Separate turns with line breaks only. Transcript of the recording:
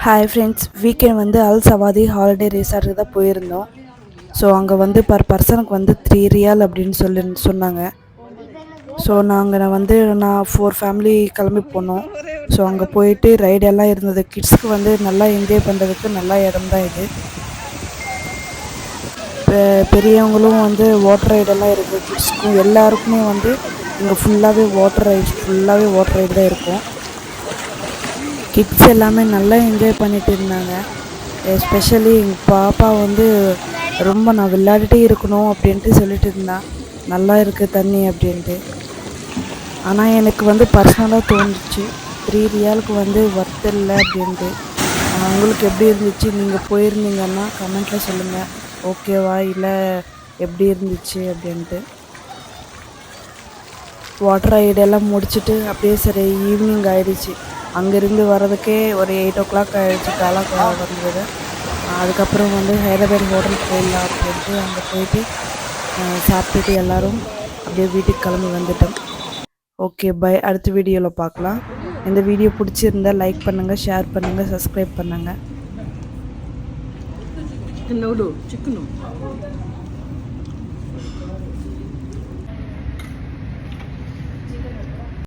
Hi friends, weekend வந்து அல் சவாதி holiday ரிசார்ட்டுக்கு தான் போயிருந்தோம். ஸோ அங்கே வந்து பர் பர்சனுக்கு வந்து 3 ரியால் அப்படின்னு சொன்னாங்க. ஸோ நான் 4 ஃபேமிலி கிளம்பி போனோம். ஸோ அங்கே போயிட்டு ரைடெல்லாம் இருந்தது. கிட்ஸ்க்கு வந்து நல்லா என்ஜாய் பண்ணுறதுக்கு நல்ல இடம் தான் இது. பெரியவங்களும் வந்து வாட்டர் ரைடெல்லாம் இருக்குது. கிட்ஸ்க்கும் எல்லாருக்குமே வந்து இங்கே ஃபுல்லாகவே வாட்டர் ரைடு தான் இருக்கும். கிட்ஸ் எல்லாமே நல்லா என்ஜாய் பண்ணிட்டு இருந்தாங்க. எஸ்பெஷலி எங்கள் பாப்பா வந்து ரொம்ப நான் விளையாடிட்டே இருக்கணும் அப்படின்ட்டு சொல்லிட்டு இருந்தான். நல்லா இருக்குது தண்ணி அப்படின்ட்டு. ஆனால் எனக்கு வந்து பர்சனலாக தோணுச்சு 3 ரியாலுக்கு வந்து ஒர்த் இல்லை அப்படின்ட்டு. உங்களுக்கு எப்படி இருந்துச்சு? நீங்கள் போயிருந்தீங்கன்னா கமெண்ட்டில் சொல்லுங்கள். ஓகேவா இல்லை எப்படி இருந்துச்சு அப்படின்ட்டு. வாட்டர் ரைடெல்லாம் முடிச்சுட்டு அப்படியே சரி ஈவினிங் ஆகிடுச்சு. அங்கேருந்து வர்றதுக்கே ஒரு 8 o'clock ஆகிடுச்சு. காலாக வந்தது. அதுக்கப்புறம் வந்து ஹைதராபாத் ஹோட்டலுக்கு போயிடலாம் அப்படின்ட்டு அங்கே போயிட்டு சாப்பிட்டுட்டு எல்லோரும் அப்படியே வீட்டுக்கு கிளம்பி வந்துட்டோம். Okay, bye. அடுத்த வீடியோவில் பார்க்கலாம். இந்த வீடியோ பிடிச்சிருந்தா லைக் பண்ணுங்கள், ஷேர் பண்ணுங்கள், சப்ஸ்கிரைப் பண்ணுங்கள். சிக்கனும்